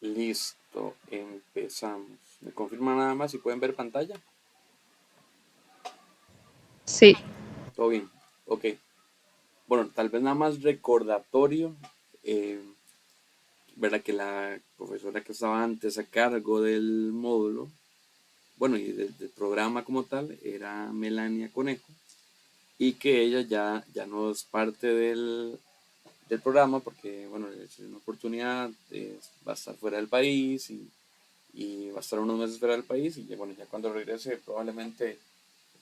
Listo, empezamos. ¿Me confirman nada más si pueden ver pantalla? Sí, Todo bien. Ok. Bueno, tal vez nada más recordatorio, eh, ¿verdad? Que la profesora que estaba antes a cargo del módulo, bueno, y del programa como tal, era Melania Conejo, y que ella ya no es parte del programa porque, bueno, es una oportunidad, va a estar fuera del país y va a estar unos meses fuera del país y bueno, ya cuando regrese probablemente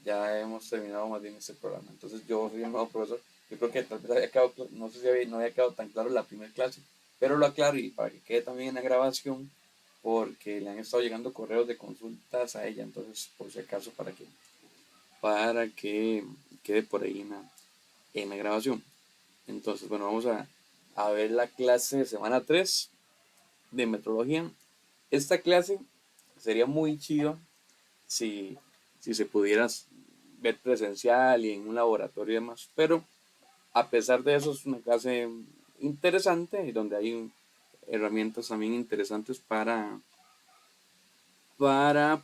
ya hemos terminado más bien este programa. Entonces yo soy el nuevo profesor. Yo creo que tal vez había quedado, no sé si no había quedado tan claro la primera clase, pero lo aclaro y para que quede también en la grabación, porque le han estado llegando correos de consultas a ella, entonces por si acaso para que quede por ahí en la grabación. Entonces, bueno, vamos a ver la clase de semana 3 de metrología. Esta clase sería muy chido si, si se pudiera ver presencial y en un laboratorio y demás. Pero a pesar de eso es una clase interesante y donde hay herramientas también interesantes para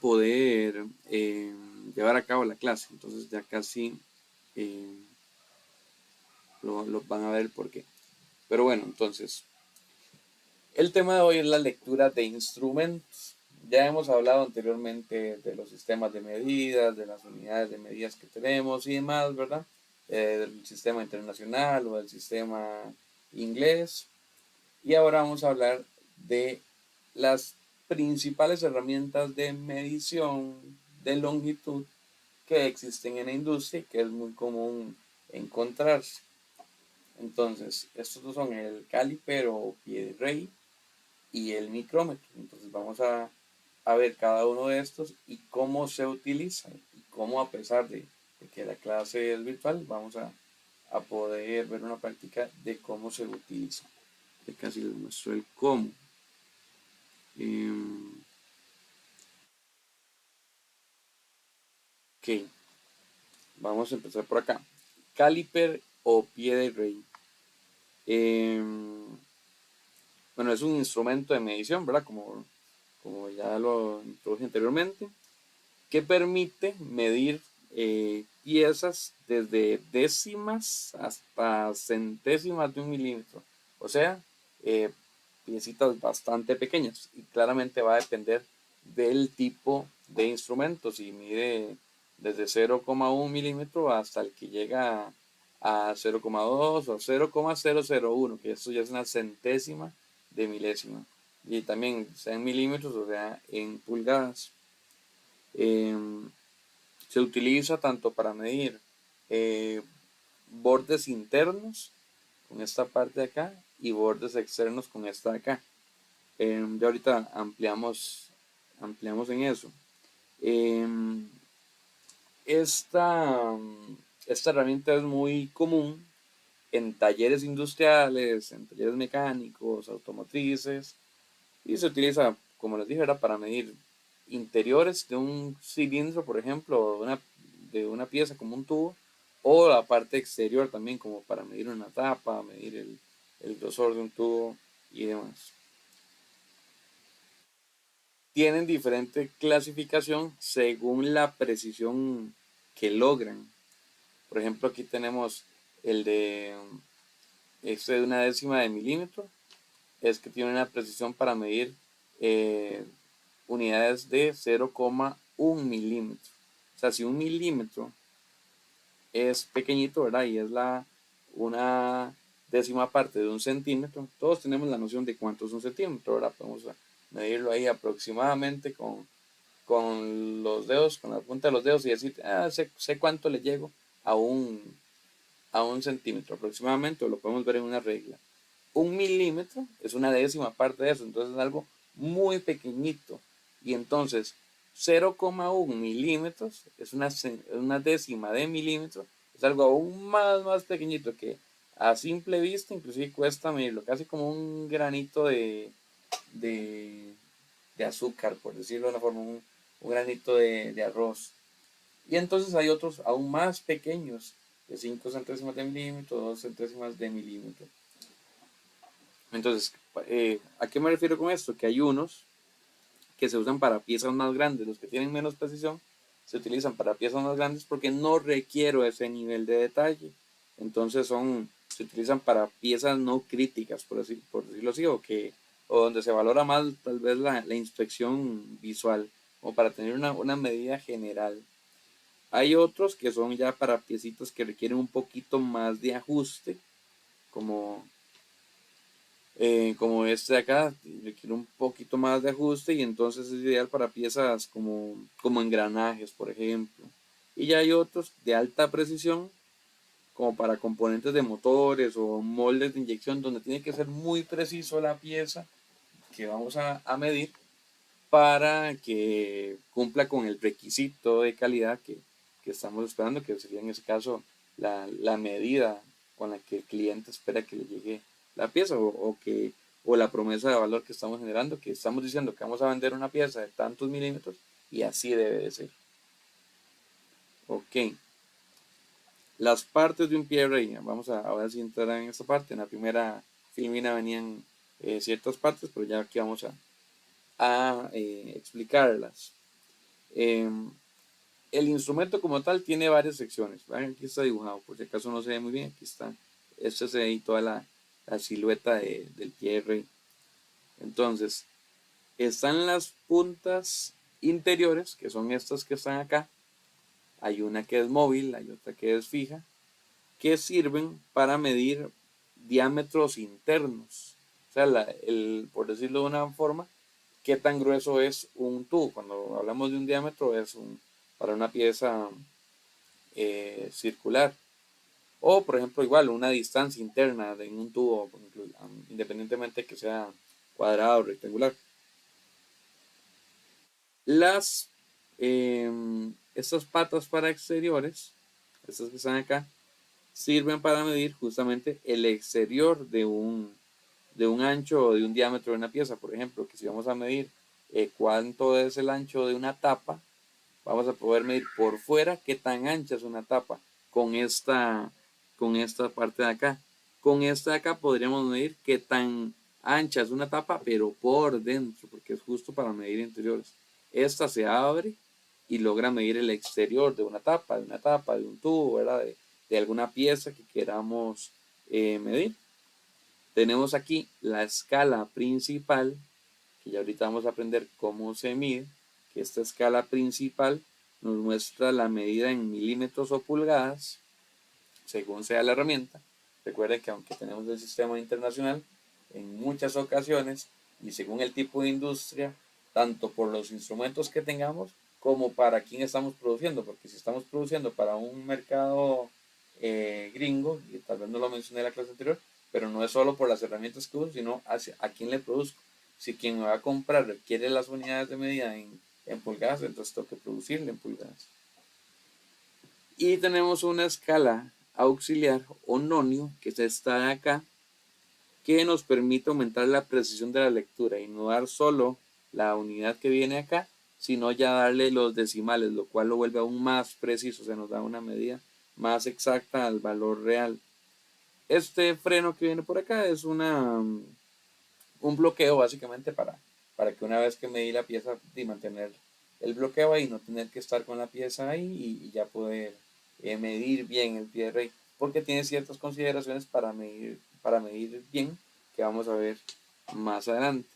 poder llevar a cabo la clase. Entonces ya casi eh, lo van a ver por qué. Pero bueno, entonces el tema de hoy es la lectura de instrumentos. Ya hemos hablado anteriormente de los sistemas de medidas, de las unidades de medidas que tenemos y demás, ¿verdad? Del sistema internacional o del sistema inglés. Y ahora vamos a hablar de las principales herramientas de medición de longitud que existen en la industria y que es muy común encontrarse. Entonces, estos dos son el caliper o pie de rey y el micrómetro. Entonces vamos a ver cada uno de estos y cómo se utiliza y cómo a pesar de que la clase es virtual, vamos a poder ver una práctica de cómo se utiliza. Ya casi les muestro el cómo. Ok, vamos a empezar por acá. Caliper o pie de rey. Em, bueno, es un instrumento de medición, ¿verdad? Como ya lo introduje anteriormente, que permite medir piezas desde décimas hasta centésimas de un milímetro. O sea, eh, piecitas bastante pequeñas. Y claramente va a depender del tipo de instrumento. Si mide desde 0,1 milímetro hasta el que llega a 0,2 o 0,001, que esto ya es una centésima de milésima. Y también sea en milímetros o sea en pulgadas. Em, Se utiliza tanto para medir eh, bordes internos con esta parte de acá y bordes externos con esta de acá. Ya ahorita ampliamos en eso. Em, esta, esta herramienta es muy común en talleres industriales, en talleres mecánicos, automotrices, y se utiliza, como les dije, era para medir interiores de un cilindro, por ejemplo, de una pieza como un tubo, o la parte exterior también, como para medir una tapa, medir el grosor de un tubo y demás. Tienen diferente clasificación según la precisión que logran. Por ejemplo, aquí tenemos el de este de una décima de milímetro, es que tiene una precisión para medir eh, unidades de 0,1 milímetro. O sea, si un milímetro es pequeñito, ¿verdad? Y es una décima parte de un centímetro, todos tenemos la noción de cuánto es un centímetro, ¿verdad? Podemos medirlo ahí aproximadamente con los dedos, con la punta de los dedos y decir, sé cuánto le llego a un centímetro aproximadamente, o lo podemos ver en una regla. Un milímetro es una décima parte de eso, entonces es algo muy pequeñito. Y entonces 0,1 milímetros es una décima de milímetro, es algo aún más pequeñito que a simple vista inclusive cuesta medirlo, casi como un granito de, de azúcar, por decirlo de una forma, un granito de arroz. Y entonces hay otros aún más pequeños, de 5 centésimas de milímetro, 2 centésimas de milímetro. Entonces, ¿a qué me refiero con esto? Que hay unos que se usan para piezas más grandes, los que tienen menos precisión se utilizan para piezas más grandes porque no requiero ese nivel de detalle. Entonces se utilizan para piezas no críticas, por decirlo así, o donde se valora más tal vez la inspección visual, o para tener una medida general. Hay otros que son ya para piecitas que requieren un poquito más de ajuste, como como este de acá, requiere un poquito más de ajuste y entonces es ideal para piezas como engranajes, por ejemplo. Y ya hay otros de alta precisión, como para componentes de motores o moldes de inyección, donde tiene que ser muy preciso la pieza que vamos a medir para que cumpla con el requisito de calidad que estamos esperando, que sería en ese caso la medida con la que el cliente espera que le llegue la pieza o la promesa de valor que estamos generando, que estamos diciendo que vamos a vender una pieza de tantos milímetros y así debe de ser. Ok, las partes de un pie rey, vamos a ahora sí entrar en esta parte. En la primera filmina venían ciertas partes, pero ya aquí vamos a explicarlas. Em, el instrumento como tal tiene varias secciones. ¿Ven? Aquí está dibujado, por si acaso no se ve muy bien. Aquí está. Esta es ahí toda la silueta del pie de rey. Entonces, están las puntas interiores, que son estas que están acá. Hay una que es móvil, hay otra que es fija, que sirven para medir diámetros internos. O sea, por decirlo de una forma, qué tan grueso es un tubo. Cuando hablamos de un diámetro es para una pieza circular. O, por ejemplo, igual una distancia interna de un tubo, por ejemplo, independientemente que sea cuadrado o rectangular. Estas patas para exteriores, estas que están acá, sirven para medir justamente el exterior de un ancho o de un diámetro de una pieza. Por ejemplo, que si vamos a medir cuánto es el ancho de una tapa, vamos a poder medir por fuera qué tan ancha es una tapa con esta parte de acá. Con esta de acá podríamos medir qué tan ancha es una tapa, pero por dentro, porque es justo para medir interiores. Esta se abre y logra medir el exterior de una tapa, de un tubo, ¿verdad? De alguna pieza que queramos medir. Tenemos aquí la escala principal, que ya ahorita vamos a aprender cómo se mide, que esta escala principal nos muestra la medida en milímetros o pulgadas, según sea la herramienta. Recuerden que aunque tenemos el sistema internacional, en muchas ocasiones, y según el tipo de industria, tanto por los instrumentos que tengamos, como para quién estamos produciendo, porque si estamos produciendo para un mercado gringo, y tal vez no lo mencioné en la clase anterior, pero no es solo por las herramientas que uso, sino a quién le produzco. Si quien me va a comprar requiere las unidades de medida en pulgadas, entonces tengo que producirle en pulgadas. Y tenemos una escala auxiliar o nonio, que es esta de acá, que nos permite aumentar la precisión de la lectura y no dar solo la unidad que viene acá, sino ya darle los decimales, lo cual lo vuelve aún más preciso, se nos da una medida más exacta al valor real. Este freno que viene por acá es un bloqueo básicamente para que una vez que medí la pieza de mantener el bloqueo ahí, no tener que estar con la pieza ahí y ya poder medir bien el pie de rey, porque tiene ciertas consideraciones para medir bien que vamos a ver más adelante.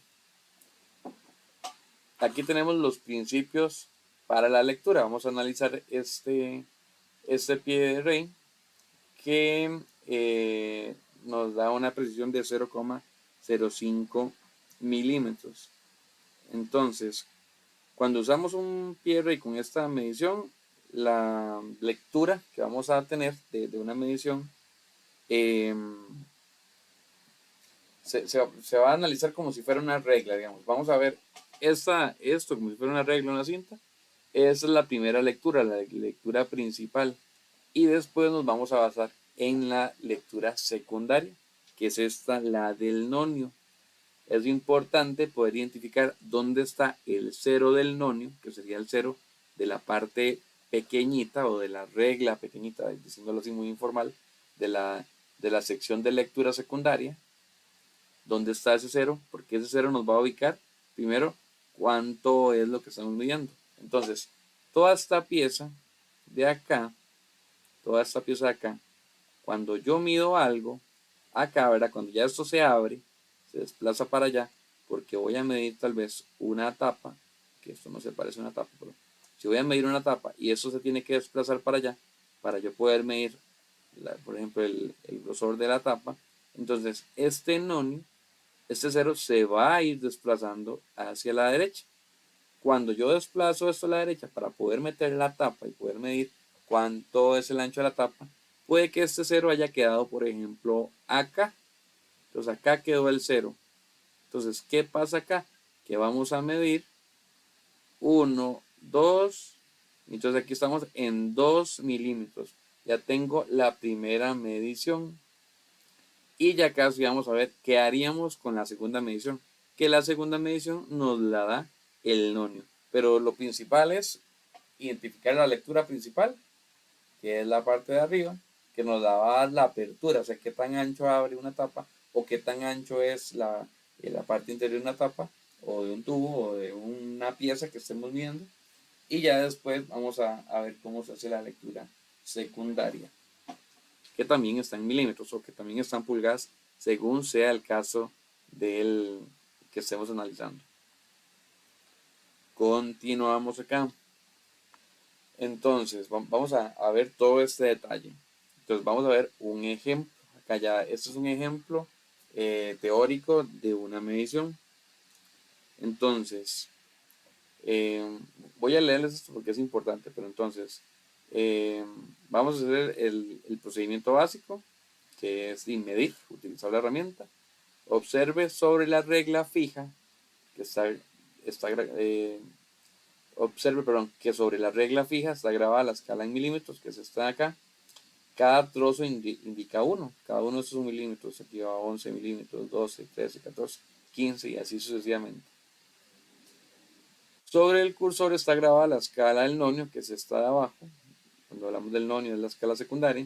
Aquí tenemos los principios para la lectura. Vamos a analizar este pie de rey que nos da una precisión de 0,05 milímetros. Entonces, cuando usamos un pie de rey con esta medición, la lectura que vamos a tener de una medición eh, se va a analizar como si fuera una regla, digamos. Vamos a ver esto como si fuera una regla, una cinta. Esa es la primera lectura, la lectura principal. Y después nos vamos a basar en la lectura secundaria, que es esta, la del nonio. Es importante poder identificar dónde está el cero del nonio, que sería el cero de la parte pequeñita o de la regla pequeñita, diciéndolo así muy informal, de la sección de lectura secundaria. ¿Dónde está ese cero? Porque ese cero nos va a ubicar primero cuánto es lo que estamos midiendo. Entonces, toda esta pieza de acá, toda esta pieza de acá, cuando yo mido algo, acá, ¿verdad? Cuando ya esto se abre, se desplaza para allá, porque voy a medir tal vez una tapa, que esto no se parece a una tapa, pero si voy a medir una tapa y eso se tiene que desplazar para allá, para yo poder medir, por ejemplo, el grosor de la tapa, entonces este nonio, este cero se va a ir desplazando hacia la derecha. Cuando yo desplazo esto a la derecha para poder meter la tapa y poder medir cuánto es el ancho de la tapa, puede que este cero haya quedado, por ejemplo, acá. Entonces acá quedó el cero. Entonces, ¿qué pasa acá? Que vamos a medir 1, 2. Entonces aquí estamos en 2 milímetros. Ya tengo la primera medición. Y ya casi vamos a ver qué haríamos con la segunda medición. Que la segunda medición nos la da el nonio. Pero lo principal es identificar la lectura principal, que es la parte de arriba, que nos daba la apertura, o sea, qué tan ancho abre una tapa o qué tan ancho es la parte interior de una tapa o de un tubo o de una pieza que estemos viendo. Y ya después vamos a ver cómo se hace la lectura secundaria, que también está en milímetros o que también está en pulgadas, según sea el caso del que estemos analizando. Continuamos acá. Entonces, vamos a ver todo este detalle. Entonces, vamos a ver un ejemplo. Acá ya, este es un ejemplo teórico de una medición. Entonces, voy a leerles esto porque es importante, pero entonces, vamos a hacer el procedimiento básico, que es medir, utilizar la herramienta. Observe sobre la regla fija, que observe, perdón, que sobre la regla fija está grabada la escala en milímetros, que es esta de acá. Cada trozo indica uno, cada uno de esos milímetros. Aquí va 11 milímetros, 12, 13, 14, 15 y así sucesivamente. Sobre el cursor está grabada la escala del nonio, que es esta de abajo. Cuando hablamos del nonio es la escala secundaria.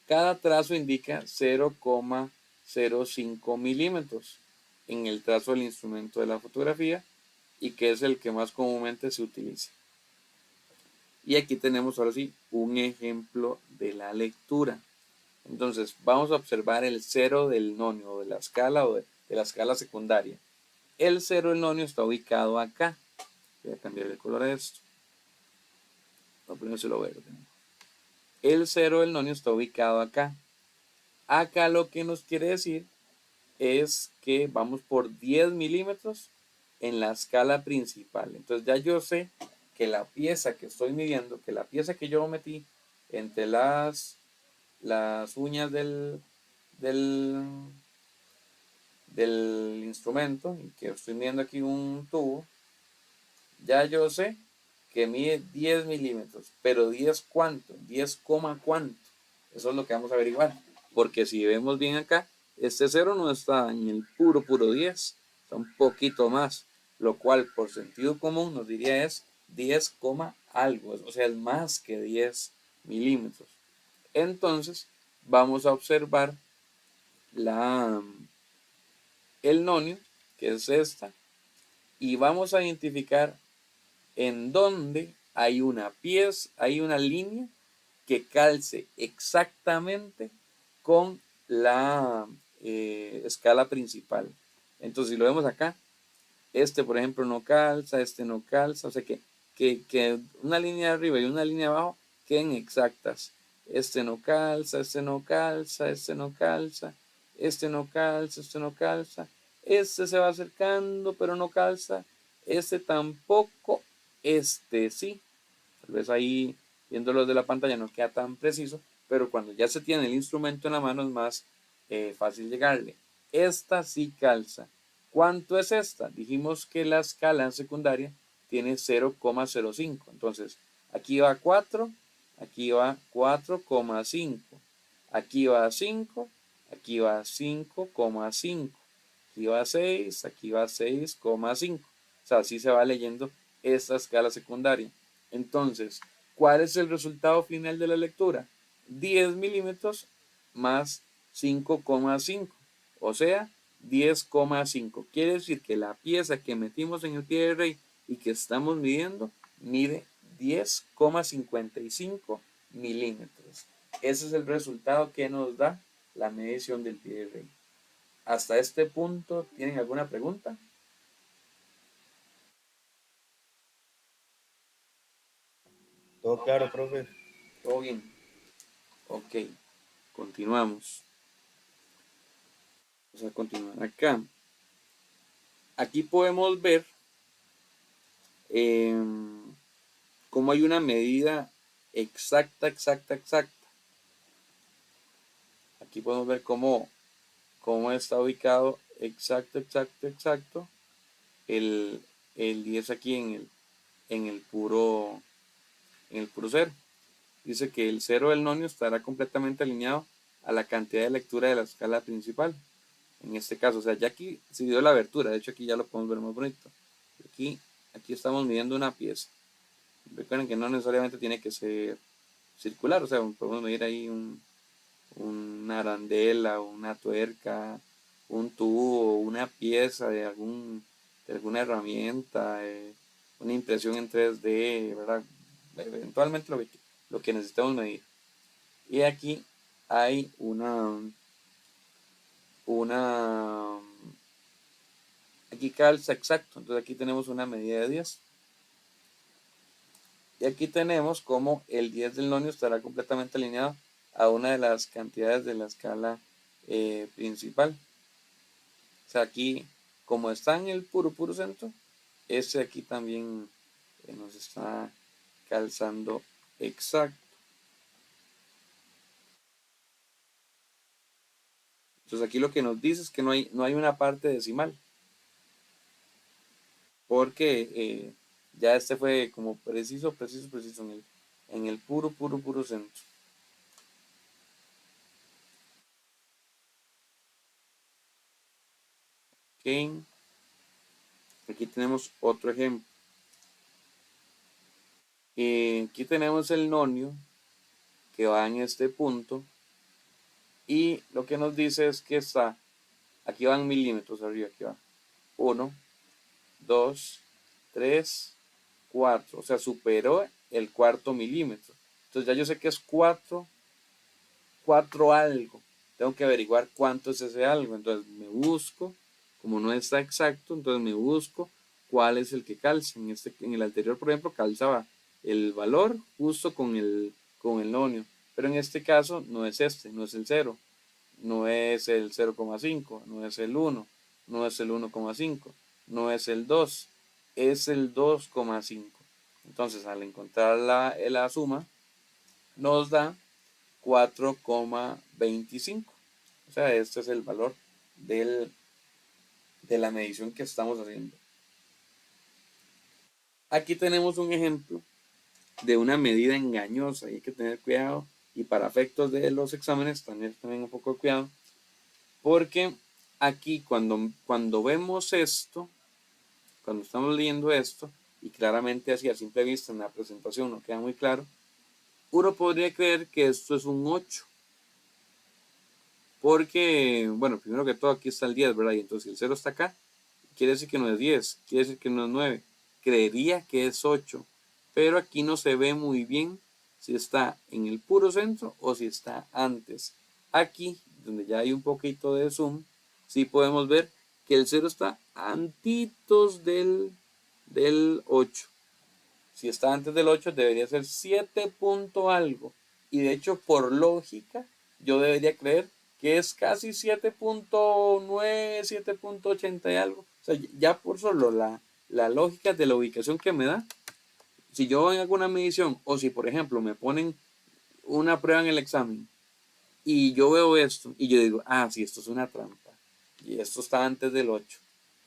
Cada trazo indica 0,05 milímetros en el trazo del instrumento de la fotografía y que es el que más comúnmente se utiliza. Y aquí tenemos ahora sí un ejemplo de la lectura. Entonces vamos a observar el cero del nonio de la escala o de la escala secundaria. El cero del nonio está ubicado acá. Voy a cambiar el color a esto. Voy a ponérselo verde. El cero del nonio está ubicado acá. Acá lo que nos quiere decir es que vamos por 10 milímetros en la escala principal. Entonces ya yo sé que la pieza que estoy midiendo, que la pieza que yo metí entre las uñas del instrumento, y que estoy midiendo aquí un tubo, ya yo sé que mide 10 milímetros, pero 10 cuánto, 10, cuánto, eso es lo que vamos a averiguar, porque si vemos bien acá, este cero no está en el puro 10, está un poquito más, lo cual por sentido común nos diría es 10, algo, o sea, es más que 10 milímetros. Entonces, vamos a observar el nonio, que es esta, y vamos a identificar en dónde hay una pieza, hay una línea que calce exactamente con la escala principal. Entonces, si lo vemos acá, este por ejemplo no calza, este no calza, o sea que una línea de arriba y una línea de abajo queden exactas. Este no calza, este no calza, este no calza, este no calza, este no calza, este se va acercando pero no calza, este tampoco, este sí. Tal vez ahí viéndolo de la pantalla no queda tan preciso, pero cuando ya se tiene el instrumento en la mano es más fácil llegarle. Esta sí calza. ¿Cuánto es esta? Dijimos que la escala en secundaria tiene 0,05. Entonces, aquí va 4, aquí va 4,5, aquí va 5, aquí va 5,5, aquí va 6, aquí va 6,5. O sea, así se va leyendo esta escala secundaria. Entonces, ¿cuál es el resultado final de la lectura? 10 milímetros más 5,5, o sea, 10,5. Quiere decir que la pieza que metimos en el pie de rey y que estamos midiendo mide 10,55 milímetros. Ese es el resultado que nos da la medición del pie de rey. Hasta este punto, ¿tienen alguna pregunta? Todo claro, profe. ¿Todo bien? Ok, continuamos. Vamos a continuar acá. Aquí podemos ver eh, cómo hay una medida exacta. Aquí podemos ver cómo está ubicado exacto el, el 10 aquí en el puro cero. Dice que el cero del nonio estará completamente alineado a la cantidad de lectura de la escala principal. En este caso, o sea, ya aquí se dio la abertura, de hecho aquí ya lo podemos ver más bonito. Aquí estamos midiendo una pieza. Recuerden que no necesariamente tiene que ser circular, o sea, podemos medir ahí una arandela, una tuerca, un tubo, una pieza de alguna herramienta, una impresión en 3D, ¿verdad? Eventualmente lo que necesitamos medir. Y aquí hay una, aquí calza exacto, entonces aquí tenemos una medida de 10. Y aquí tenemos como el 10 del nonio estará completamente alineado a una de las cantidades de la escala principal. O sea, aquí, como está en el puro centro, este aquí también nos está calzando exacto. Entonces aquí lo que nos dice es que no hay una parte decimal, porque ya este fue como preciso en el puro centro. Ok, aquí tenemos otro ejemplo. Aquí tenemos el nonio que va en este punto y lo que nos dice es que está, aquí van milímetros arriba, aquí va 1, 2, 3, 4, o sea, superó el cuarto milímetro. Entonces ya yo sé que es 4 algo. Tengo que averiguar cuánto es ese algo. Entonces me busco, como no está exacto, entonces me busco cuál es el que calza. En el anterior, por ejemplo, calzaba el valor justo con el nonio. Pero en este caso no es no es el 0, no es el 0,5, no es el 1, no es el 1,5, no es el 2, es el 2,5. Entonces al encontrar la suma nos da 4,25. O sea, este es el valor de la medición que estamos haciendo. Aquí tenemos un ejemplo de una medida engañosa y hay que tener cuidado. Y para efectos de los exámenes también un poco de cuidado. Porque aquí cuando vemos esto, cuando estamos leyendo esto, y claramente así a simple vista en la presentación no queda muy claro, uno podría creer que esto es un 8. Porque, bueno, primero que todo aquí está el 10, ¿verdad? Y entonces si el 0 está acá, quiere decir que no es 10, quiere decir que no es 9. Creería que es 8, pero aquí no se ve muy bien si está en el puro centro o si está antes. Aquí, donde ya hay un poquito de zoom, sí podemos ver que el 0 está antitos del 8. Si está antes del 8 debería ser 7 punto algo. Y de hecho, por lógica, yo debería creer que es casi 7,9, 7,80 y algo. O sea, ya por solo la lógica de la ubicación que me da, si yo hago una medición o si por ejemplo me ponen una prueba en el examen y yo veo esto y yo digo, ah, sí, esto es una trampa y esto está antes del 8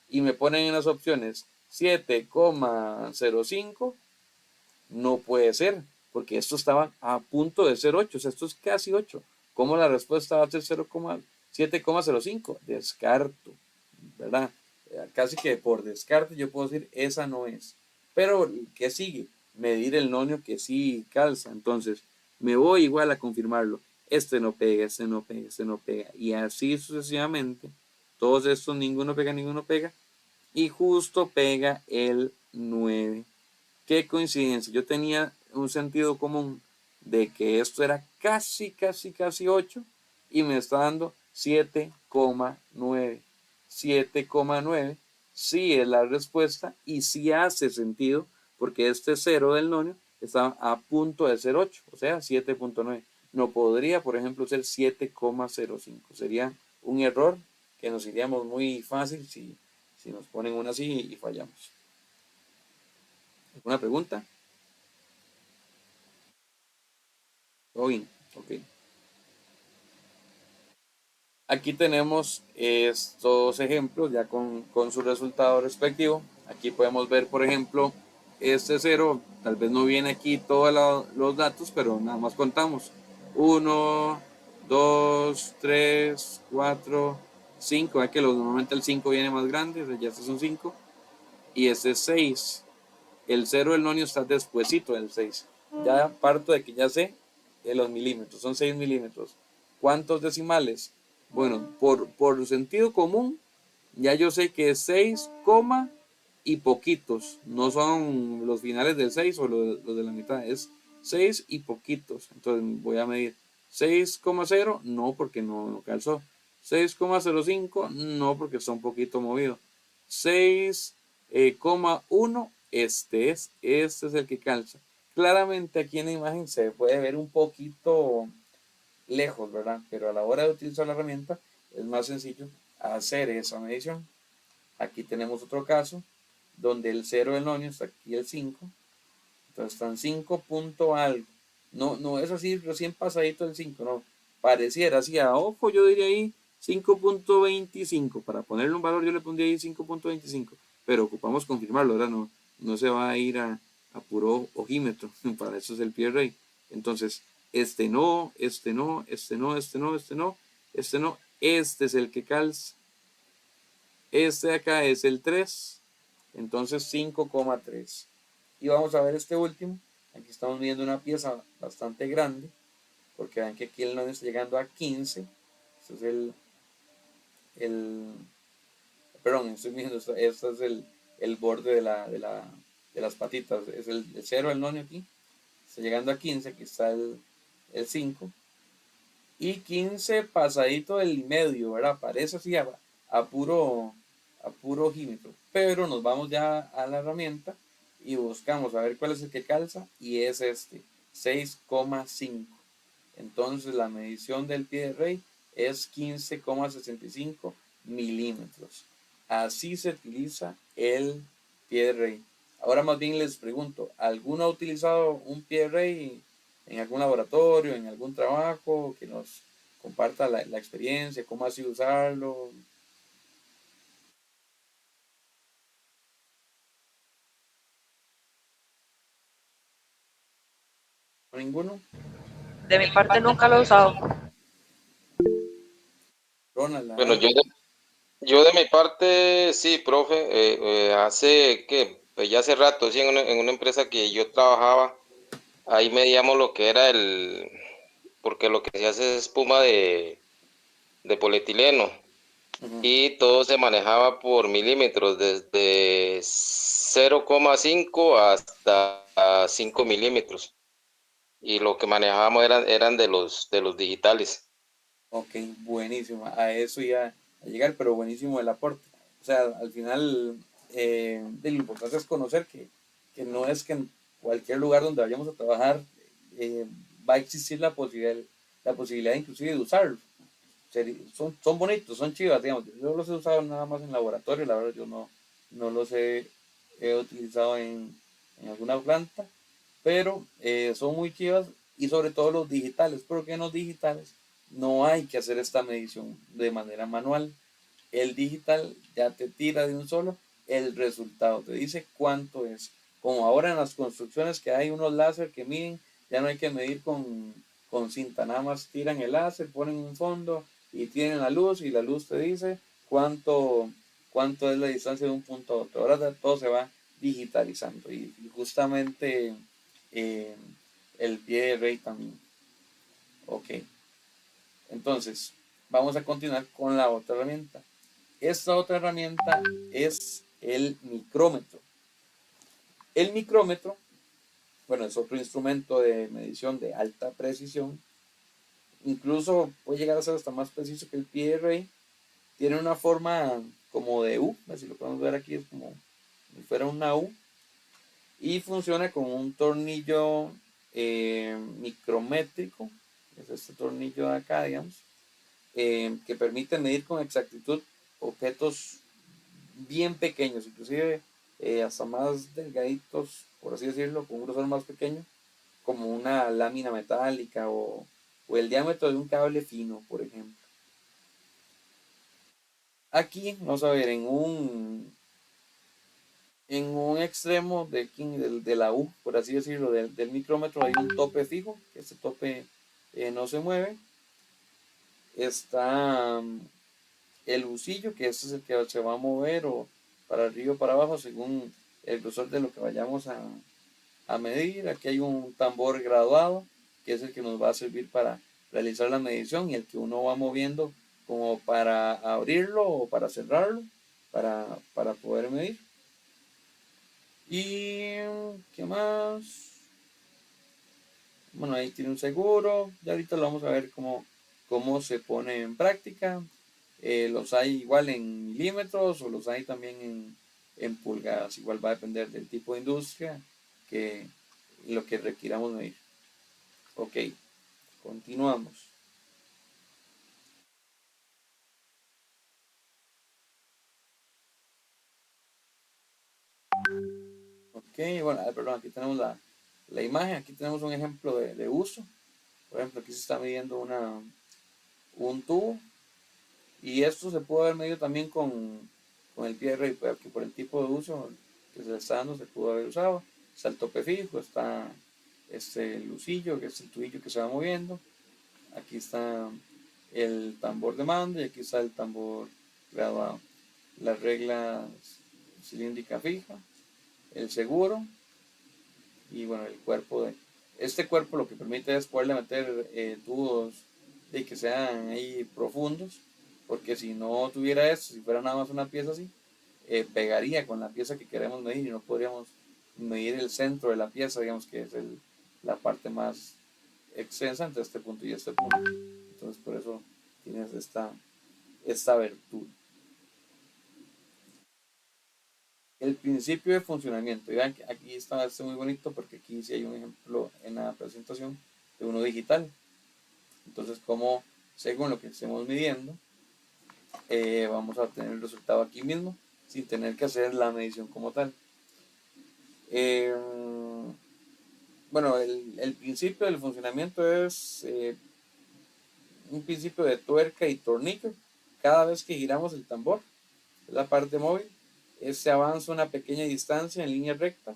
y me ponen en las opciones 7,05, no puede ser, porque esto estaba a punto de ser 8, o sea, esto es casi 8. ¿Cómo la respuesta va a ser 7,05? Descarto, ¿verdad? Casi que por descarte yo puedo decir, esa no es. Pero, ¿qué sigue? Medir el nonio que sí calza. Entonces, me voy igual a confirmarlo. Este no pega, este no pega, este no pega. Y así sucesivamente Todos estos, ninguno pega, y justo pega el 9. Qué coincidencia, yo tenía un sentido común de que esto era casi 8 y me está dando 7,9. 7,9 sí es la respuesta y sí hace sentido porque este 0 del nonio está a punto de ser 8, o sea, 7,9. No podría, por ejemplo, ser 7,05. Sería un error que nos iríamos muy fácil si nos ponen una así y fallamos. ¿Alguna pregunta? ¿Todo bien? Ok. Aquí tenemos estos ejemplos ya con su resultado respectivo. Aquí podemos ver, por ejemplo, este 0, tal vez no viene aquí todos los datos, pero nada más contamos. 1, 2, 3, 4, 5. Ve que normalmente el 5 viene más grande, ya este es un 5. Y este es 6. El 0 del nonio está despuesito del 6. Ya parto de que ya sé los milímetros, son 6 milímetros. ¿Cuántos decimales? Bueno, por sentido común, ya yo sé que es 6, y poquitos. No son los finales del 6 o los de la mitad, es 6 y poquitos. Entonces voy a medir 6,0, no porque no calzó. 6,05, no porque está un poquito movido. 6,1, este es el que calza. Claramente aquí en la imagen se puede ver un poquito lejos, ¿verdad? Pero a la hora de utilizar la herramienta es más sencillo hacer esa medición. Aquí tenemos otro caso donde el 0 del nonio está aquí el 5. Entonces están 5 punto algo. No es así recién pasadito el 5, no. Pareciera así a ojo, yo diría ahí 5,25. Para ponerle un valor yo le pondría ahí 5,25. Pero ocupamos confirmarlo, ¿verdad? No se va a ir a puro ojímetro. Para eso es el pie rey. Entonces, este no, este no, este no, este no, este no, este no. Este es el que calza. Este de acá es el 3. Entonces 5,3. Y vamos a ver este último. Aquí estamos viendo una pieza bastante grande. Porque ven que aquí el nonio está llegando a 15. Este es el perdón, estoy viendo, este es el borde de las patitas. Es el 0 del nonio aquí. Está llegando a 15. Aquí está el 5. Y 15 pasadito del medio, ¿verdad? Parece así a puro ojímetro. Pero nos vamos ya a la herramienta y buscamos a ver cuál es el que calza y es este, 6,5. Entonces la medición del pie de rey es 15,65 milímetros. Así se utiliza el pie de rey. Ahora más bien les pregunto, ¿alguno ha utilizado un pie de rey en algún laboratorio, en algún trabajo, que nos comparta la experiencia, cómo ha sido usarlo? ¿Ninguno? De mi parte nunca lo he usado. Ronald, Bueno, adelante. yo de mi parte, sí, profe, hace que, pues ya hace rato, sí, en una empresa que yo trabajaba, ahí medíamos lo que era porque lo que se hace es espuma de polietileno Ujú. y todo se manejaba por milímetros, desde 0,5 hasta 5 milímetros, y lo que manejábamos eran de los digitales. Ok, buenísimo. A eso iba a llegar, pero buenísimo el aporte. O sea, al final, lo importante es conocer que no es que en cualquier lugar donde vayamos a trabajar eh, va a existir la posibilidad inclusive de usarlos. Son bonitos, son chivas, digamos. Yo los he usado nada más en laboratorio, la verdad yo no los he utilizado en alguna planta, pero son muy chivas y sobre todo los digitales, porque en los digitales no hay que hacer esta medición de manera manual. El digital ya te tira de un solo el resultado, te dice cuánto es. Como ahora en las construcciones que hay unos láser que miden, ya no hay que medir con cinta, nada más tiran el láser, ponen un fondo y tienen la luz y la luz te dice cuánto es la distancia de un punto a otro. Ahora todo se va digitalizando y justamente eh, el pie de rey también. Ok, entonces vamos a continuar con la otra herramienta. Esta otra herramienta es el micrómetro. El micrómetro, bueno, es otro instrumento de medición de alta precisión. Incluso puede llegar a ser hasta más preciso que el PRA. Tiene una forma como de U, así lo podemos ver aquí, es como si fuera una U. Y funciona con un tornillo micrométrico, es este tornillo de acá, digamos, que permite medir con exactitud objetos bien pequeños, inclusive hasta más delgaditos, por así decirlo, con un grosor más pequeño, como una lámina metálica o el diámetro de un cable fino, por ejemplo. Aquí vamos a ver en un extremo de la U, por así decirlo, del micrómetro hay un tope fijo, que este tope no se mueve. Está el usillo, que este es el que se va a mover o para arriba o para abajo según el grosor de lo que vayamos a medir. Aquí hay un tambor graduado, que es el que nos va a servir para realizar la medición y el que uno va moviendo como para abrirlo o para cerrarlo, para poder medir. ¿Y qué más? Bueno, ahí tiene un seguro. Ya ahorita lo vamos a ver cómo se pone en práctica. Los hay igual en milímetros o los hay también en pulgadas. Igual va a depender del tipo de industria que lo que requiramos medir. Ok, continuamos. Ok, bueno, perdón, aquí tenemos la imagen. Aquí tenemos un ejemplo de uso. Por ejemplo, aquí se está midiendo un tubo. Y esto se pudo haber medido también con el PRA, que por el tipo de uso que se le está dando se pudo haber usado. Está el tope fijo, está este lucillo, que es el tubillo que se va moviendo. Aquí está el tambor de mando y aquí está el tambor graduado. Las reglas cilíndrica fija, el seguro y bueno, el cuerpo de... Este cuerpo lo que permite es poderle meter tubos de que sean ahí profundos, porque si no tuviera esto, si fuera nada más una pieza así, pegaría con la pieza que queremos medir y no podríamos medir el centro de la pieza, digamos que es la parte más extensa entre este punto y este punto. Entonces por eso tienes esta virtud. El principio de funcionamiento. Vean que aquí está este muy bonito porque aquí sí hay un ejemplo en la presentación de uno digital. Entonces, como según lo que estemos midiendo, vamos a obtener el resultado aquí mismo sin tener que hacer la medición como tal. Bueno, el principio del funcionamiento es un principio de tuerca y tornillo. Cada vez que giramos el tambor, es la parte móvil, se avanza una pequeña distancia en línea recta,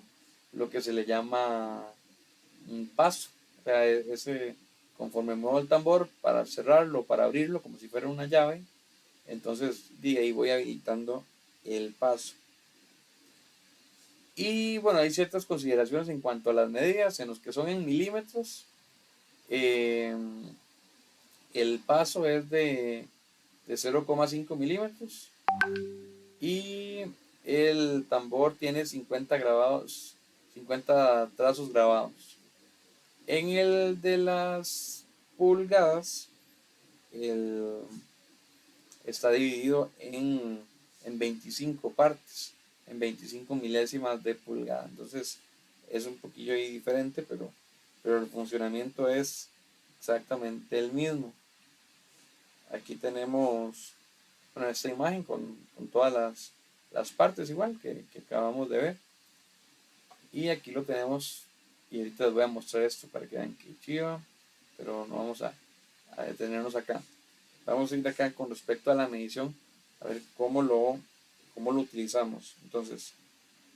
lo que se le llama un paso. O sea, conforme muevo el tambor para cerrarlo, para abrirlo, como si fuera una llave, entonces de ahí voy habilitando el paso. Y bueno, hay ciertas consideraciones en cuanto a las medidas, en los que son en milímetros. Eh, el paso es de 0,5 milímetros y el tambor tiene 50 grabados, 50 trazos grabados. En el de las pulgadas, está dividido en 25 partes, en 25 milésimas de pulgada. Entonces es un poquillo ahí diferente, pero el funcionamiento es exactamente el mismo. Aquí tenemos, bueno, esta imagen con todas las partes igual que acabamos de ver. Y aquí lo tenemos, y ahorita les voy a mostrar esto para que vean que chiva, pero no vamos a detenernos acá. Vamos a ir acá con respecto a la medición, a ver cómo lo utilizamos. Entonces,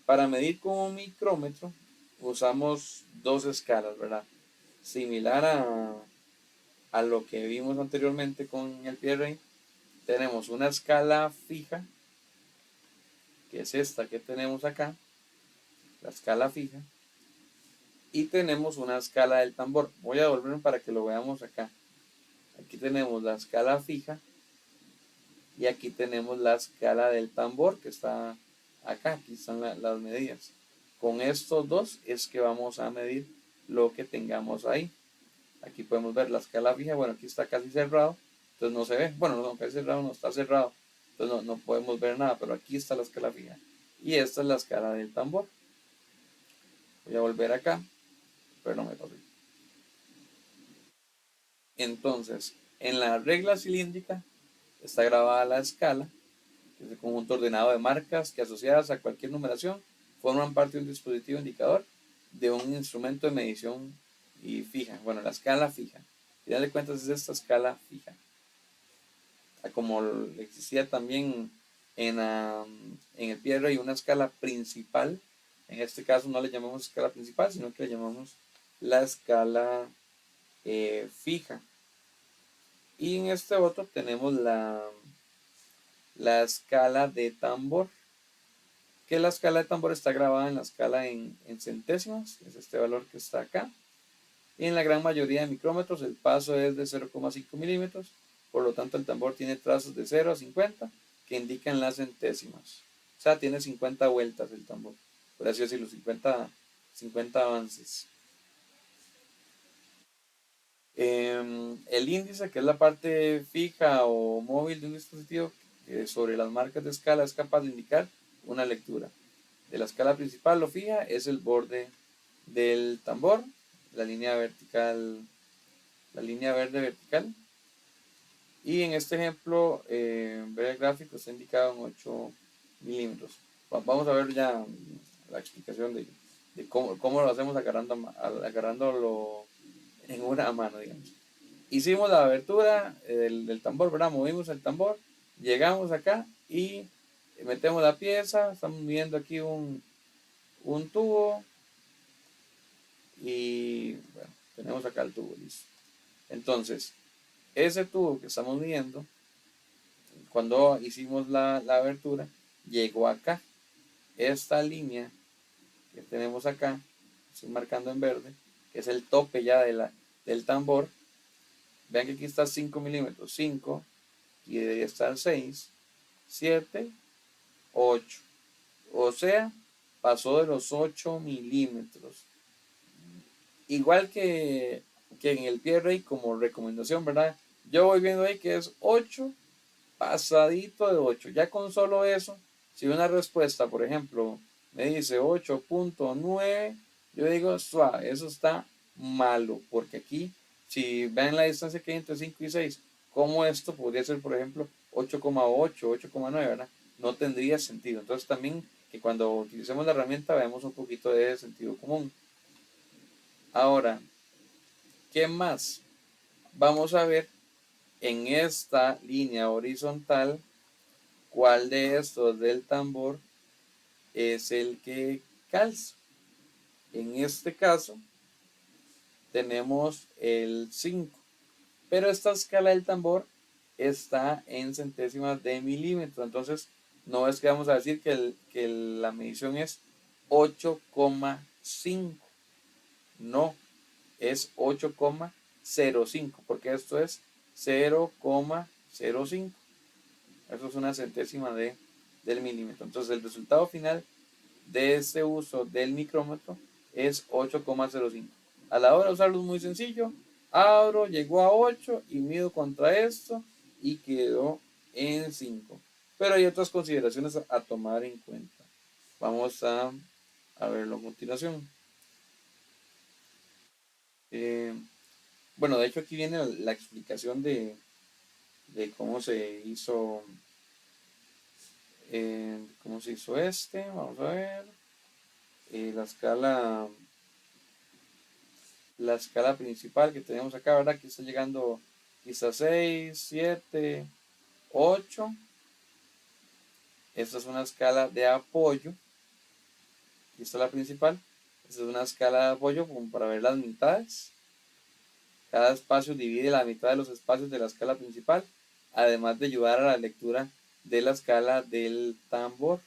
para medir con un micrómetro, usamos dos escalas, ¿verdad? Similar a lo que vimos anteriormente con el PRA, tenemos una escala fija, que es esta que tenemos acá, la escala fija, y tenemos una escala del tambor. Voy a devolverme para que lo veamos acá. Aquí tenemos la escala fija Y aquí tenemos la escala del tambor que está acá. Aquí están las medidas. Con estos dos es que vamos a medir lo que tengamos ahí. Aquí podemos ver la escala fija. Bueno, aquí está casi cerrado, entonces no se ve. Bueno, no, casi cerrado, no está cerrado, entonces no podemos ver nada, pero aquí está la escala fija. Y esta es la escala del tambor. Voy a volver acá, pero no me pasé. Entonces, en la regla cilíndrica está grabada la escala, que es el conjunto ordenado de marcas que asociadas a cualquier numeración forman parte de un dispositivo indicador de un instrumento de medición y fija. Bueno, la escala fija. Al final de cuentas es esta escala fija. Como existía también en el Pierre hay una escala principal. En este caso no le llamamos escala principal, sino que le llamamos la escala fija. Y en este otro tenemos la escala de tambor, que la escala de tambor está grabada en la escala en centésimas, es este valor que está acá. Y en la gran mayoría de micrómetros el paso es de 0,5 milímetros, por lo tanto el tambor tiene trazos de 0 a 50 que indican las centésimas. O sea, tiene 50 vueltas el tambor, por así decirlo, 50 avances. El índice, que es la parte fija o móvil de un dispositivo sobre las marcas de escala, es capaz de indicar una lectura. De la escala principal o fija es el borde del tambor, la línea vertical, la línea verde vertical. Y en este ejemplo, ver el gráfico está indicado en 8 milímetros. Vamos a ver ya la explicación de cómo lo hacemos agarrándolo en una mano, digamos. Hicimos la abertura del tambor, ¿verdad? Movimos el tambor, llegamos acá y metemos la pieza, estamos viendo aquí un tubo y bueno, tenemos acá el tubo, listo. Entonces, ese tubo que estamos viendo, cuando hicimos la abertura, llegó acá. Esta línea que tenemos acá, estoy marcando en verde, que es el tope ya del tambor. Vean que aquí está 5 milímetros, 5, y debería estar 6, 7, 8. O sea, pasó de los 8 milímetros. Igual que en el PRI como recomendación, ¿verdad? Yo voy viendo ahí que es 8, pasadito de 8. Ya con solo eso, si una respuesta, por ejemplo, me dice 8.9, yo digo, suave, eso está malo, porque aquí, si ven la distancia que hay entre 5 y 6, como esto podría ser, por ejemplo, 8,8, 8,9, ¿verdad? No tendría sentido. Entonces también que cuando utilicemos la herramienta veamos un poquito de sentido común. Ahora, ¿qué más? Vamos a ver en esta línea horizontal cuál de estos del tambor es el que calza. En este caso tenemos el 5, pero esta escala del tambor está en centésimas de milímetro, entonces no es que vamos a decir que la medición es 8,5, no, es 8,05, porque esto es 0,05. Eso es una centésima del milímetro. Entonces el resultado final de este uso del micrómetro es 8,05. A la hora de usarlo es muy sencillo. Abro, llegó a 8 y mido contra esto y quedó en 5. Pero hay otras consideraciones a tomar en cuenta. Vamos a verlo a continuación. Bueno, de hecho aquí viene la explicación de cómo se hizo este. Vamos a ver. La escala principal que tenemos acá, ¿verdad? Que está llegando quizás 6, 7, 8. Esta es una escala de apoyo. Aquí está la principal. Esta es una escala de apoyo como para ver las mitades. Cada espacio divide la mitad de los espacios de la escala principal, además de ayudar a la lectura de la escala del tambor.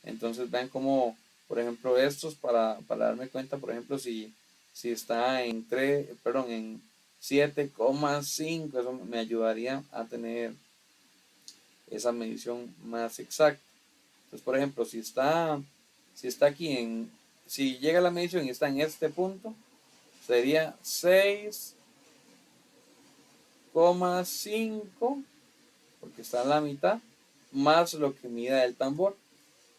Entonces vean como, por ejemplo, estos para darme cuenta, por ejemplo, si está en 7,5, eso me ayudaría a tener esa medición más exacta. Entonces, por ejemplo, si está aquí si llega la medición y está en este punto, sería 6,5, porque está en la mitad, más lo que mida el tambor.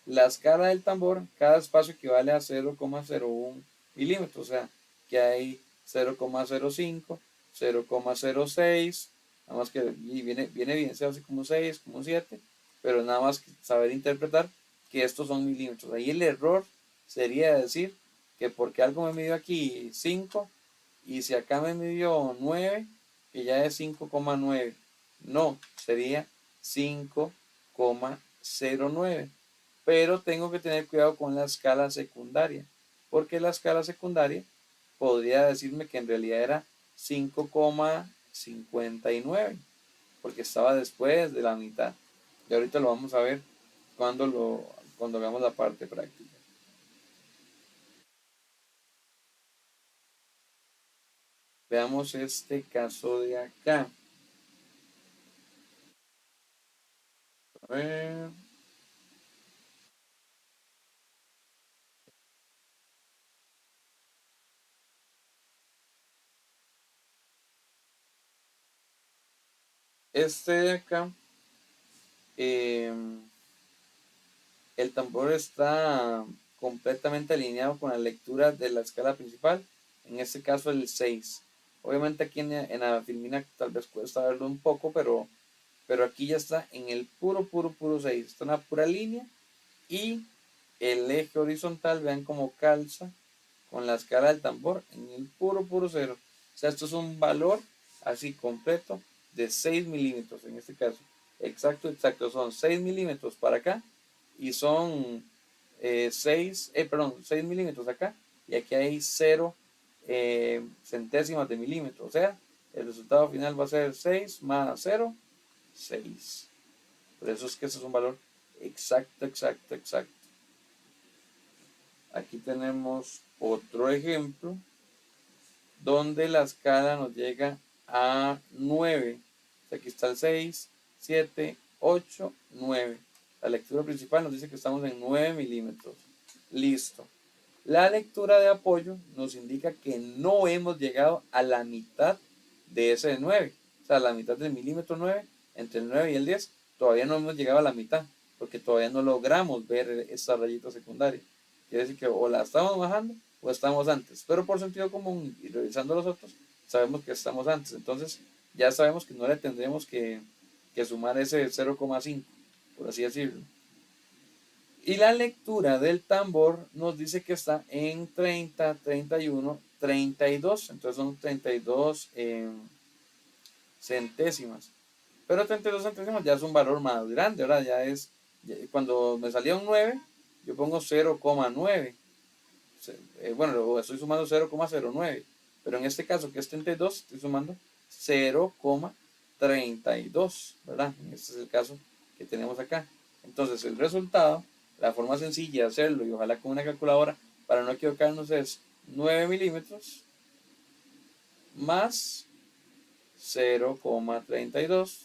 La escala del tambor, cada espacio equivale a 0,01 milímetros, o sea, que hay 0,05, 0,06, nada más que y viene bien, se hace como 6, como 7, pero nada más que saber interpretar que estos son milímetros. Ahí el error sería decir que porque algo me midió aquí 5 y si acá me midió 9, que ya es 5,9. No, sería 5,09. Pero tengo que tener cuidado con la escala secundaria, porque la escala secundaria podría decirme que en realidad era 5,59, porque estaba después de la mitad. Y ahorita lo vamos a ver cuando veamos la parte práctica. Veamos este caso de acá. A ver. Este de acá, el tambor está completamente alineado con la lectura de la escala principal, en este caso el 6. Obviamente aquí en la filmina tal vez cuesta verlo un poco, pero aquí ya está en el puro 6. Está en una pura línea y el eje horizontal, vean cómo calza con la escala del tambor en el puro 0. O sea, esto es un valor así completo de 6 milímetros en este caso. Exacto, son 6 milímetros para acá y son 6 milímetros acá y aquí hay 0 centésimas de milímetro. O sea, el resultado final va a ser 6 más 0, 6. Por eso es que ese es un valor exacto. Aquí tenemos otro ejemplo donde la escala nos llega a 9. Aquí está el 6, 7, 8, 9. La lectura principal nos dice que estamos en 9 milímetros. Listo. La lectura de apoyo nos indica que no hemos llegado a la mitad de ese 9. O sea, la mitad del milímetro 9, entre el 9 y el 10, todavía no hemos llegado a la mitad, porque todavía no logramos ver esta rayita secundaria. Quiere decir que o la estamos bajando o estamos antes. Pero por sentido común y revisando los otros, sabemos que estamos antes. Entonces, ya sabemos que no le tendremos que sumar ese 0,5, por así decirlo. Y la lectura del tambor nos dice que está en 30, 31, 32. Entonces son 32 centésimas. Pero 32 centésimas ya es un valor más grande, ¿verdad? Cuando me salía un 9, yo pongo 0,9. Bueno, estoy sumando 0,09. Pero en este caso, que es 32, estoy sumando 0,32, ¿verdad? Este es el caso que tenemos acá. Entonces, el resultado, la forma sencilla de hacerlo, y ojalá con una calculadora, para no equivocarnos, es 9 milímetros más 0,32,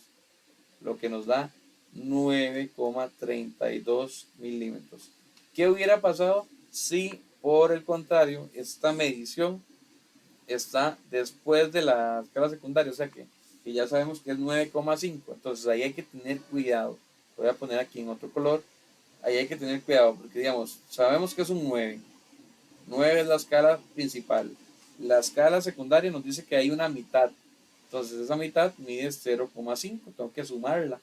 lo que nos da 9,32 milímetros. ¿Qué hubiera pasado si, por el contrario, esta medición está después de la escala secundaria? O sea que ya sabemos que es 9,5. Entonces ahí hay que tener cuidado. Voy a poner aquí en otro color. Ahí hay que tener cuidado porque, digamos, sabemos que es un 9. 9 es la escala principal. La escala secundaria nos dice que hay una mitad. Entonces esa mitad mide 0,5. Tengo que sumarla.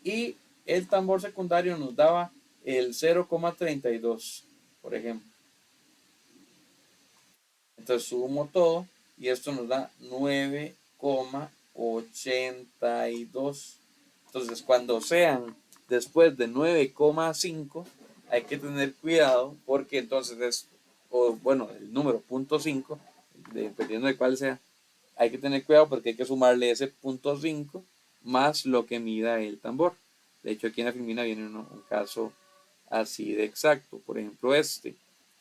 Y el tambor secundario nos daba el 0,32, por ejemplo. Entonces sumo todo y esto nos da 9,82. Entonces cuando sean después de 9,5 hay que tener cuidado porque entonces el número 0,5, dependiendo de cuál sea, hay que tener cuidado porque hay que sumarle ese 0,5 más lo que mida el tambor. De hecho, aquí en la filmina viene un caso así de exacto. Por ejemplo, este.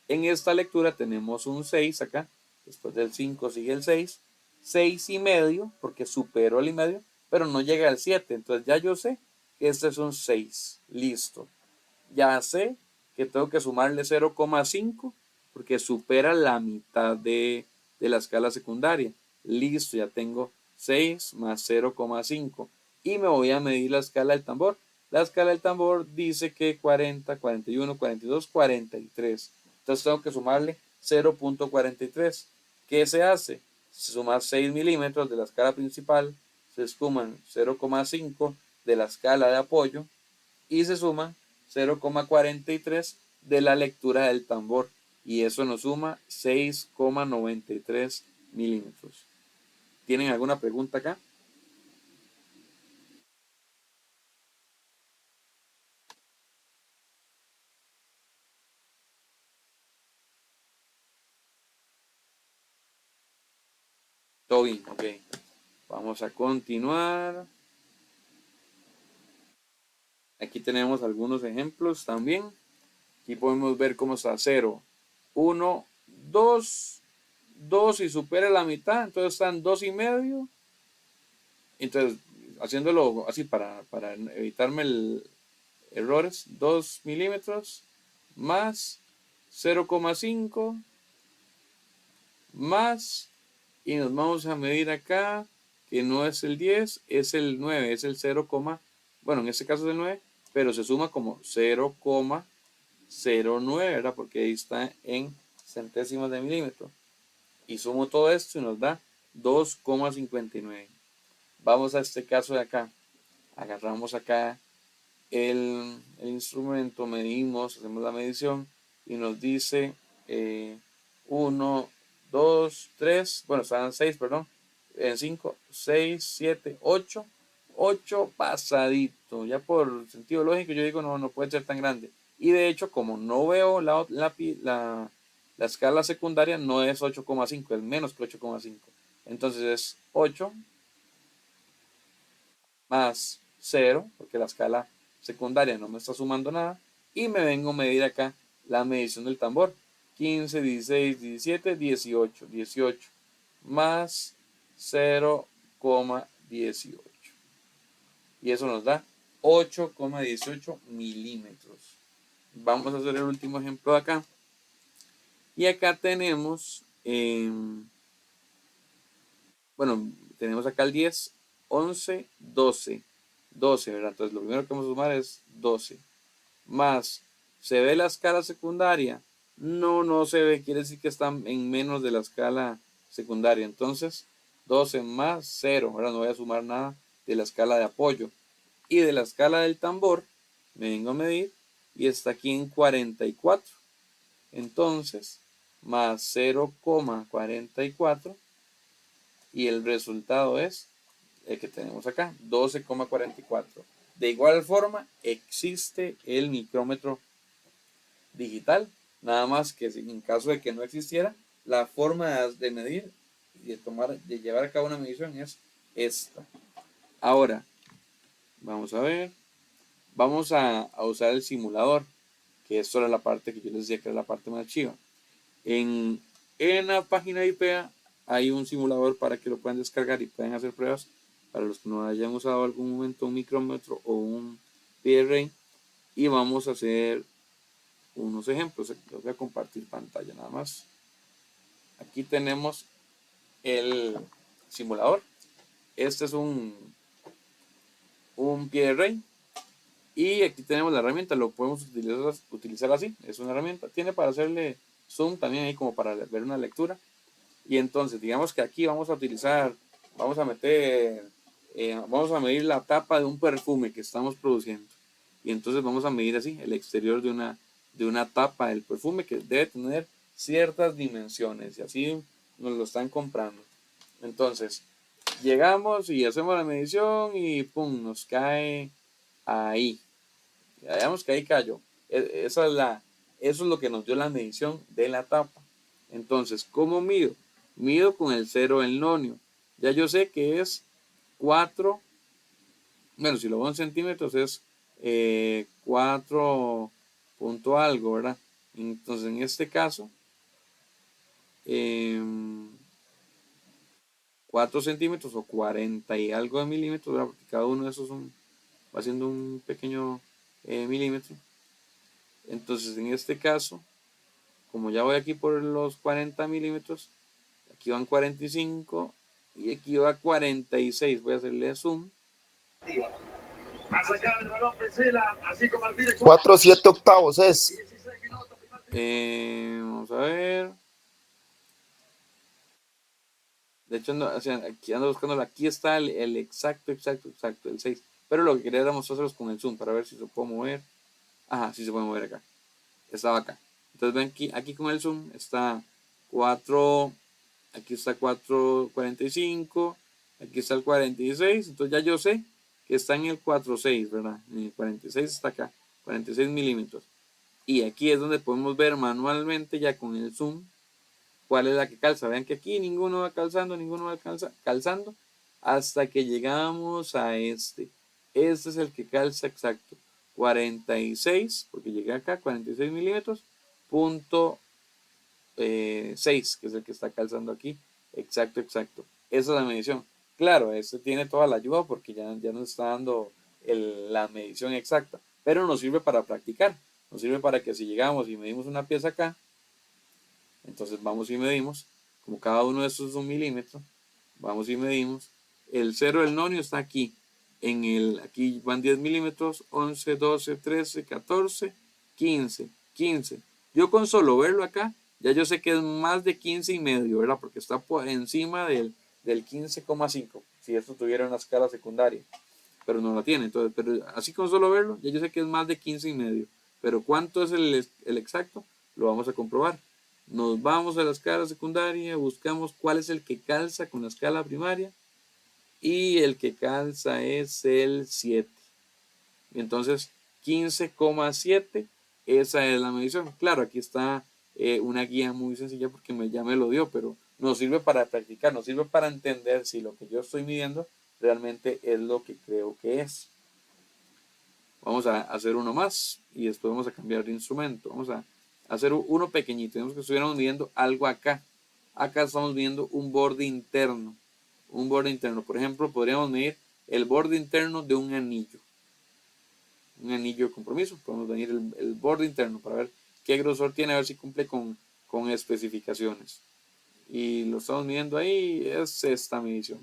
En esta lectura tenemos un 6 acá. Después del 5 sigue el 6. 6 y medio, porque superó el y medio. pero no llega al 7. Entonces ya yo sé que este es un 6. Listo. Ya sé que tengo que sumarle 0,5 porque supera la mitad de la escala secundaria. Listo, ya tengo 6 más 0,5. Y me voy a medir la escala del tambor. La escala del tambor dice que 40, 41, 42, 43. Entonces tengo que sumarle 0,43. ¿Qué se hace? Se suman 6 milímetros de la escala principal, se suman 0,5 de la escala de apoyo y se suman 0,43 de la lectura del tambor. Y eso nos suma 6,93 milímetros. ¿Tienen alguna pregunta acá? Todo bien, ok. Vamos a continuar. Aquí tenemos algunos ejemplos también. Aquí podemos ver cómo está 0, 1, 2, 2 y supera la mitad, entonces están 2,5. Entonces, haciéndolo así para evitarme errores, 2 milímetros más 0,5 más, y nos vamos a medir acá, que no es el 10, es el 9, es el 0, bueno, en este caso es el 9, pero se suma como 0,09, ¿verdad? Porque ahí está en centésimos de milímetro. Y sumo todo esto y nos da 2,59. Vamos a este caso de acá. Agarramos acá el instrumento, medimos, hacemos la medición y nos dice 1, 2, 3, bueno, están 6, perdón, en 5, 6, 7, 8, 8 pasadito. Ya por sentido lógico yo digo no puede ser tan grande. Y de hecho, como no veo la escala secundaria, no es 8,5, es menos que 8,5. Entonces es 8 más 0, porque la escala secundaria no me está sumando nada, y me vengo a medir acá la medición del tambor. 15, 16, 17, 18, 18 más 0,18. Y eso nos da 8,18 milímetros. Vamos a hacer el último ejemplo de acá. Y acá tenemos, bueno, tenemos acá el 10, 11, 12. 12, ¿verdad? Entonces lo primero que vamos a sumar es 12. Más, ¿se ve la escala secundaria? No se ve, quiere decir que están en menos de la escala secundaria. Entonces, 12 más 0, ahora no voy a sumar nada de la escala de apoyo. Y de la escala del tambor, me vengo a medir y está aquí en 44. Entonces, más 0,44 y el resultado es el que tenemos acá, 12,44. De igual forma, existe el micrómetro digital, nada más que en caso de que no existiera, la forma de medir y de llevar a cabo una medición es esta. Ahora, vamos a ver, vamos a usar el simulador, que esto era la parte que yo les decía que era la parte más chiva. En la página de IPEA hay un simulador para que lo puedan descargar y puedan hacer pruebas para los que no hayan usado algún momento un micrómetro o un PRA. Y vamos a hacer unos ejemplos. Les voy a compartir pantalla nada más. Aquí tenemos el simulador. Este es un PRA. Y aquí tenemos la herramienta. Lo podemos utilizar así. Es una herramienta. Tiene para hacerle zoom también ahí como para ver una lectura. Y entonces, digamos que aquí vamos a utilizar, vamos a meter, vamos a medir la tapa de un perfume que estamos produciendo. Y entonces vamos a medir así el exterior de una tapa del perfume que debe tener ciertas dimensiones. Y así nos lo están comprando. Entonces, llegamos y hacemos la medición y pum, nos cae ahí. Ya veamos que ahí cayó. Eso es lo que nos dio la medición de la tapa. Entonces, ¿cómo mido? Mido con el cero del nonio. Ya yo sé que es 4, bueno, si lo veo en centímetros es 4 punto algo, ¿verdad? Entonces, en este caso, 4 centímetros o 40 y algo de milímetros, ¿verdad? Porque cada uno de esos va siendo un pequeño milímetro. Entonces, en este caso, como ya voy aquí por los 40 milímetros, aquí van 45 y aquí va 46. Voy a hacerle zoom. 4/7 es. Vamos a ver. De hecho, o sea, aquí ando buscándolo. Aquí está el exacto, el 6. Pero lo que quería era mostrárselos con el zoom para ver si se puede mover. Ajá, sí se puede mover acá. Estaba acá. Entonces ven aquí con el zoom está 4. Aquí está 4.45. Aquí está el 46. Entonces ya yo sé que está en el 4.6, ¿verdad? En el 46 está acá. 46 milímetros. Y aquí es donde podemos ver manualmente ya con el zoom cuál es la que calza. Vean que aquí ninguno va calzando, ninguno va calzando hasta que llegamos a este. Este es el que calza exacto. 46, porque llegué acá, 46 milímetros, punto 6, que es el que está calzando aquí. Exacto. Esa es la medición. Claro, este tiene toda la ayuda porque ya nos está dando la medición exacta, pero nos sirve para practicar. Nos sirve para que si llegamos y medimos una pieza acá, entonces vamos y medimos, como cada uno de estos es 1 milímetro, vamos y medimos. El cero del nonio está aquí. Aquí van 10 milímetros, 11, 12, 13, 14, 15. Yo con solo verlo acá, ya yo sé que es más de 15 y medio, ¿verdad? Porque está por encima del 15,5, si esto tuviera una escala secundaria, pero no la tiene. Entonces, pero así con solo verlo, ya yo sé que es más de 15 y medio. Pero ¿cuánto es el exacto? Lo vamos a comprobar. Nos vamos a la escala secundaria, buscamos cuál es el que calza con la escala primaria y el que calza es el 7. Entonces 15,7, esa es la medición. Claro, aquí está una guía muy sencilla porque ya me lo dio, pero nos sirve para practicar, nos sirve para entender si lo que yo estoy midiendo realmente es lo que creo que es. Vamos a hacer uno más y después vamos a cambiar de instrumento. Vamos a hacer uno pequeñito. Tenemos que estuviéramos midiendo algo acá. Acá estamos viendo un borde interno. Un borde interno. Por ejemplo, podríamos medir el borde interno de un anillo. Un anillo de compromiso. Podemos medir el borde interno para ver qué grosor tiene, a ver si cumple con especificaciones. Y lo estamos midiendo ahí. Es esta medición.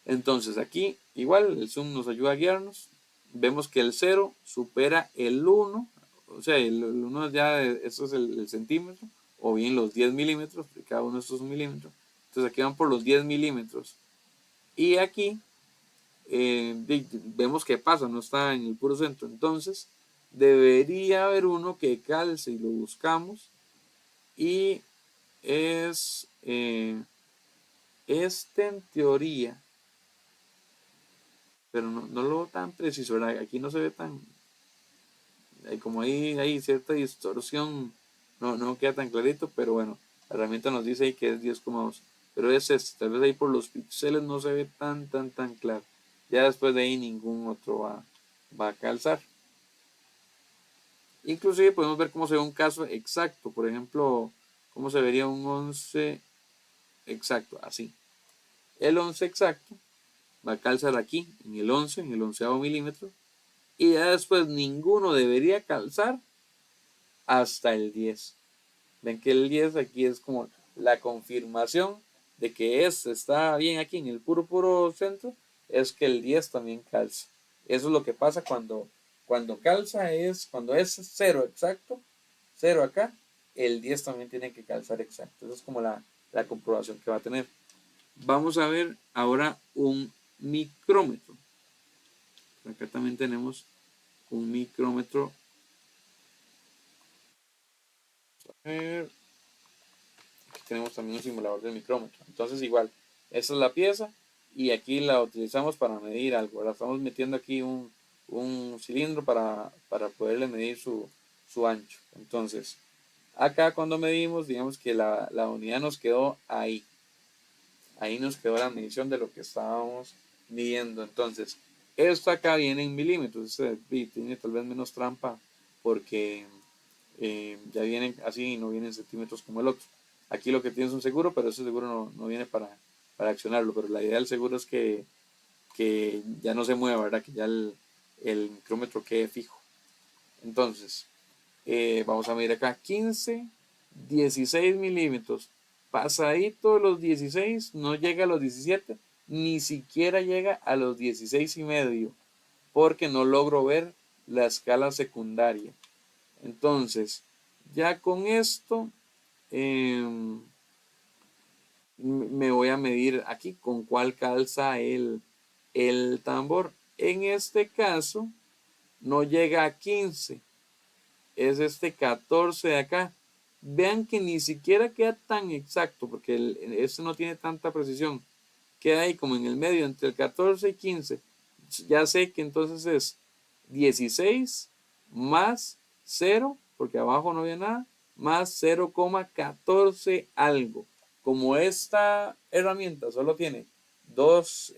Entonces aquí, igual, el zoom nos ayuda a guiarnos. Vemos que el 0 supera el 1, o sea, el 1 ya, esto es el centímetro, o bien los 10 milímetros, porque cada uno de estos es un milímetro. Entonces aquí van por los 10 milímetros. Y aquí vemos que pasa, no está en el puro centro. Entonces debería haber uno que calce y lo buscamos. Y es este en teoría, pero no lo veo tan preciso, ¿verdad? Aquí no se ve tan, como hay cierta distorsión, no queda tan clarito, pero bueno, la herramienta nos dice ahí que es 10,2, pero es este, tal vez ahí por los píxeles no se ve tan claro, ya después de ahí ningún otro va a calzar. Inclusive podemos ver cómo se ve un caso exacto, por ejemplo, cómo se vería un 11 exacto, así. El 11 exacto va a calzar aquí, en el 11º milímetro, y ya después ninguno debería calzar hasta el 10. Ven que el 10 aquí es como la confirmación de que este está bien aquí en el puro centro, es que el 10 también calza. Eso es lo que pasa cuando calza, cuando es 0 exacto, 0 acá, el 10 también tiene que calzar exacto. Esa es como la comprobación que va a tener. Vamos a ver ahora un micrómetro. Acá también tenemos un micrómetro. A ver. Aquí tenemos también un simulador del micrómetro. Entonces igual, esta es la pieza y aquí la utilizamos para medir algo. Ahora estamos metiendo aquí un cilindro para poderle medir su ancho. Entonces, acá cuando medimos, digamos que la unidad nos quedó ahí. Ahí nos quedó la medición de lo que estábamos midiendo. Entonces, esto acá viene en milímetros. Este tiene tal vez menos trampa porque ya vienen así y no vienen en centímetros como el otro. Aquí lo que tiene es un seguro, pero ese seguro no viene para accionarlo. Pero la idea del seguro es que ya no se mueva, ¿verdad? Que ya el micrómetro quede fijo. Entonces, vamos a medir acá 15, 16 milímetros. Pasadito los 16, no llega a los 17, ni siquiera llega a los 16 y medio, porque no logro ver la escala secundaria. Entonces, ya con esto me voy a medir aquí con cuál calza el tambor. En este caso, no llega a 15, es este 14 de acá. Vean que ni siquiera queda tan exacto, porque este no tiene tanta precisión. Queda ahí como en el medio, entre el 14 y 15. Ya sé que entonces es 16 más 0, porque abajo no había nada, más 0,14 algo. Como esta herramienta solo tiene dos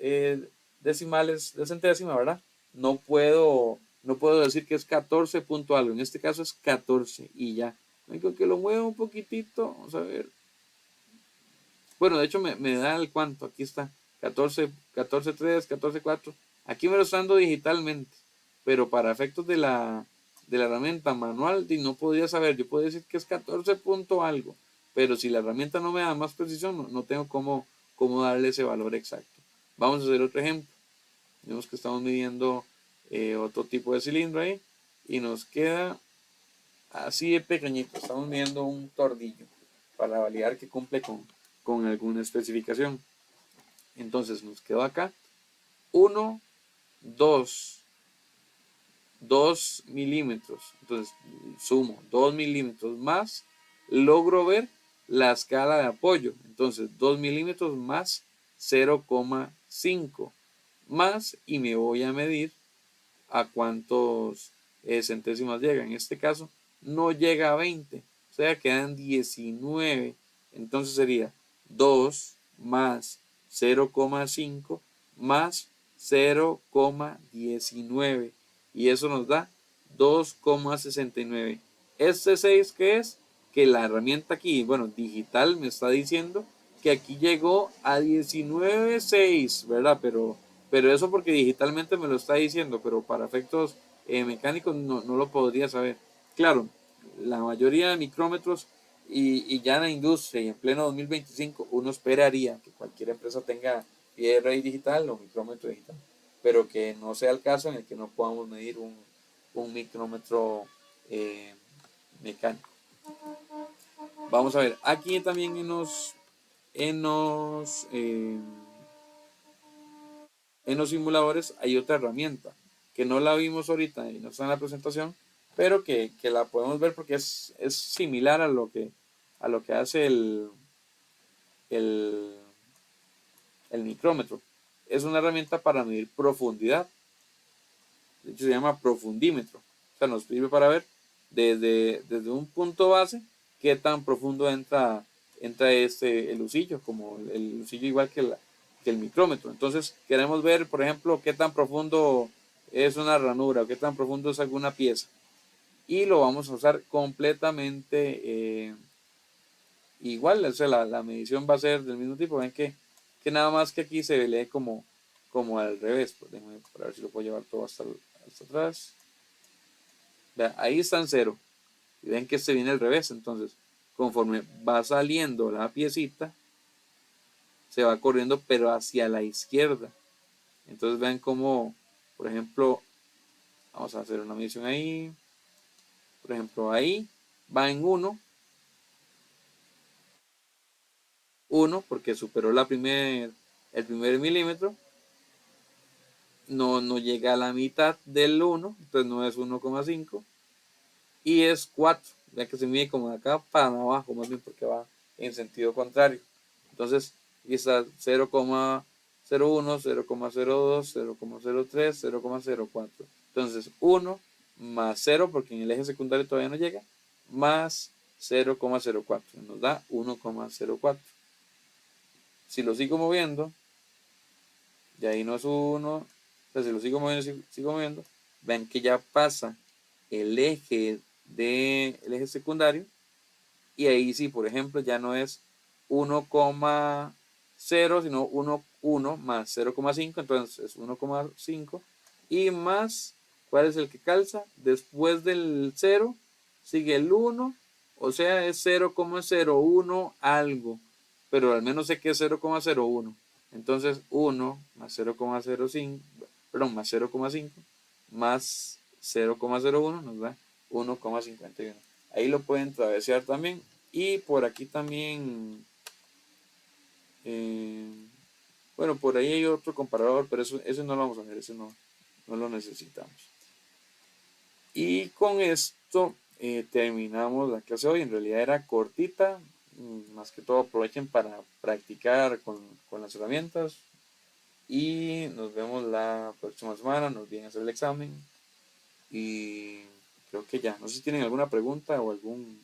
decimales de centésima, ¿verdad? No puedo decir que es 14 punto algo. En este caso es 14 y ya. Vengo que lo muevo un poquitito. Vamos a ver. Bueno, de hecho me da el cuánto. Aquí está. 14, 14.3, 14.4. Aquí me lo está dando digitalmente. Pero para efectos de la herramienta manual, no podría saber. Yo podría decir que es 14 punto algo. Pero si la herramienta no me da más precisión, no tengo cómo darle ese valor exacto. Vamos a hacer otro ejemplo. Vemos que estamos midiendo otro tipo de cilindro ahí. Y nos queda así de pequeñito. Estamos midiendo un tordillo para validar que cumple con alguna especificación. Entonces nos quedó acá 1, 2 milímetros. Entonces sumo 2 milímetros más, logro ver la escala de apoyo. Entonces 2 milímetros más 0,5 más, y me voy a medir a cuántos centésimas llega. En este caso no llega a 20, o sea, quedan 19. Entonces sería 2 más 0,5 más 0,19, y eso nos da 2,69. Este 6, ¿qué es? Que la herramienta aquí, bueno, digital, me está diciendo que aquí llegó a 19,6, ¿verdad? Pero eso porque digitalmente me lo está diciendo, pero para efectos mecánicos no lo podría saber. Claro, la mayoría de micrómetros y ya en la industria y en pleno 2025 uno esperaría que cualquier empresa tenga pie de raíz digital o micrómetro digital, pero que no sea el caso en el que no podamos medir un micrómetro mecánico. Vamos a ver, aquí también en los simuladores hay otra herramienta que no la vimos ahorita y no está en la presentación, pero que la podemos ver porque es similar a lo que hace el micrómetro. Es una herramienta para medir profundidad. De hecho se llama profundímetro. O sea, nos sirve para ver desde un punto base qué tan profundo entra el lucillo, como el lucillo igual que el micrómetro. Entonces queremos ver, por ejemplo, qué tan profundo es una ranura o qué tan profundo es alguna pieza. Y lo vamos a usar completamente igual. O sea, la medición va a ser del mismo tipo. Ven que nada más que aquí se lee como al revés. Pues déjenme para ver si lo puedo llevar todo hasta atrás. Vean, ahí está en 0. Y ven que viene al revés. Entonces, conforme va saliendo la piecita, se va corriendo, pero hacia la izquierda. Entonces vean cómo, por ejemplo, vamos a hacer una medición ahí. Por ejemplo, ahí va en 1, porque superó el primer milímetro. No llega a la mitad del 1, entonces no es 1,5. Y es 4, ya que se mide como de acá para abajo, más bien porque va en sentido contrario. Entonces, aquí está 0,01, 0,02, 0,03, 0,04. Entonces, 1 más 0, porque en el eje secundario todavía no llega, más 0,04. Nos da 1,04. Si lo sigo moviendo, y ahí no es 1, o sea, si lo sigo moviendo, ven que ya pasa el eje secundario, y ahí sí, por ejemplo, ya no es 1,0, sino 1 más 0,5, entonces es 1,5 y más, ¿cuál es el que calza? Después del 0 sigue el 1, o sea, es 0,01 algo, pero al menos sé que es 0,01. Entonces 1 más 0,05, perdón, más 0,5 más 0,01 nos da 1,51. Ahí lo pueden travesear también. Y por aquí también, eh, bueno, por ahí hay otro comparador, pero eso no lo vamos a hacer, eso no lo necesitamos. Y con esto terminamos la clase hoy. En realidad era cortita, más que todo aprovechen para practicar con las herramientas. Y nos vemos la próxima semana, nos vienen a hacer el examen. Y creo que ya, no sé si tienen alguna pregunta o algún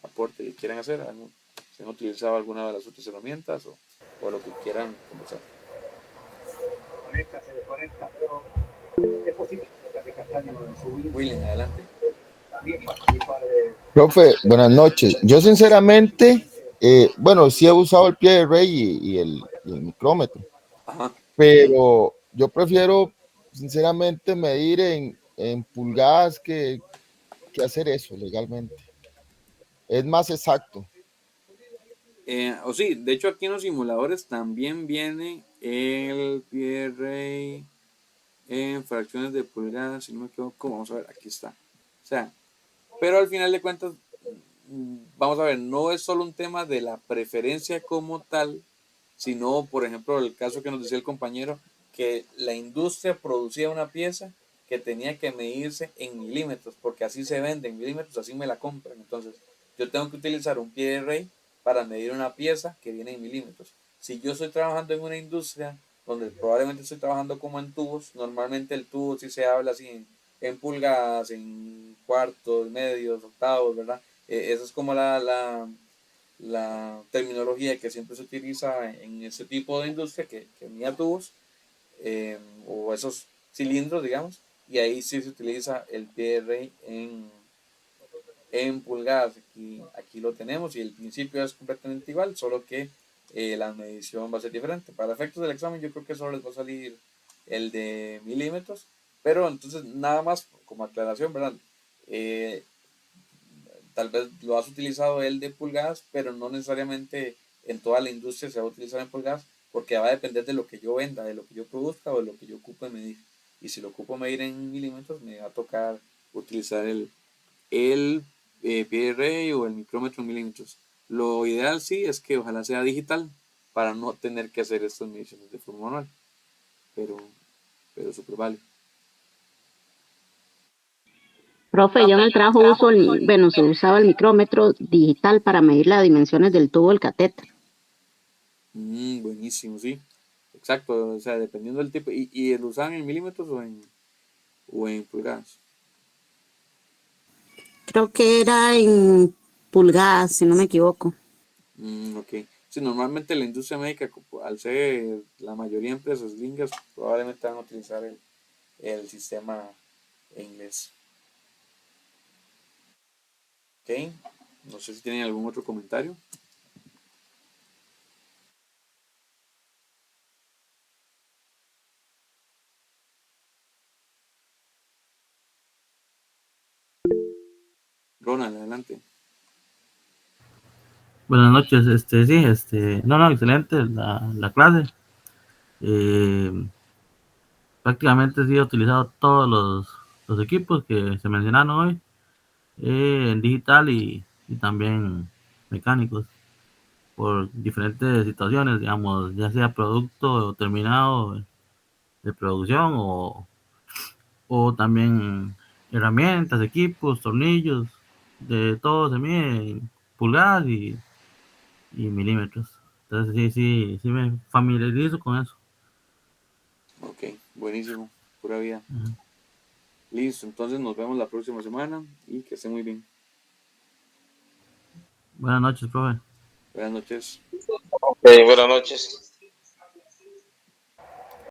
aporte que quieran hacer, si han utilizado alguna de las otras herramientas o lo que quieran conversar. William, adelante. Profe, buenas noches. Yo sinceramente, bueno, sí he usado el pie de rey y el micrómetro, Ajá. pero yo prefiero sinceramente medir en pulgadas que hacer eso legalmente. Es más exacto. O sí, de hecho aquí en los simuladores también viene el pie de rey en fracciones de pulgadas, si no me equivoco, vamos a ver, aquí está. O sea, pero al final de cuentas, vamos a ver, no es solo un tema de la preferencia como tal, sino, por ejemplo, el caso que nos decía el compañero, que la industria producía una pieza que tenía que medirse en milímetros, porque así se vende en milímetros, así me la compran. Entonces, yo tengo que utilizar un pie de rey para medir una pieza que viene en milímetros. Si yo estoy trabajando en una industria donde probablemente estoy trabajando como en tubos, normalmente el tubo sí se habla así en pulgadas, en cuartos, medios, octavos, ¿verdad? Esa es como la terminología que siempre se utiliza en ese tipo de industria que mide tubos o esos cilindros, digamos, y ahí sí se utiliza el pie de rey en pulgadas. Aquí lo tenemos y el principio es completamente igual, solo que la medición va a ser diferente. Para efectos del examen yo creo que solo les va a salir el de milímetros, pero entonces nada más como aclaración, ¿verdad? Eh, Tal vez lo has utilizado el de pulgadas, pero no necesariamente en toda la industria se va a utilizar en pulgadas, porque va a depender de lo que yo venda, de lo que yo produzca o de lo que yo ocupe medir. Y si lo ocupo medir en milímetros, me va a tocar utilizar el pie de rey o el micrómetro en milímetros. Lo ideal sí es que ojalá sea digital para no tener que hacer estas mediciones de forma manual, pero, pero súper vale. Profe, yo en el trabajo bueno, se usaba el micrómetro digital para medir las dimensiones del tubo del catéter. Buenísimo, sí. Exacto, o sea, dependiendo del tipo. ¿Y lo usaban en milímetros o en pulgadas? Creo que era en pulgadas, si no me equivoco. Ok. Sí, normalmente la industria médica, al ser la mayoría de empresas gringas, probablemente van a utilizar el sistema en inglés. Ok. No sé si tienen algún otro comentario. Ronald, adelante. Buenas noches, sí, no, excelente la clase. Prácticamente sí he utilizado todos los equipos que se mencionaron hoy, en digital y también mecánicos, por diferentes situaciones, digamos, ya sea producto terminado de producción o también herramientas, equipos, tornillos, de todo se mide en pulgadas y milímetros. Entonces sí me familiarizo con eso. Ok, buenísimo. Pura vida. Ujú. Listo, entonces nos vemos la próxima semana y que estén muy bien. Buenas noches, profe. Buenas noches. Buenas noches.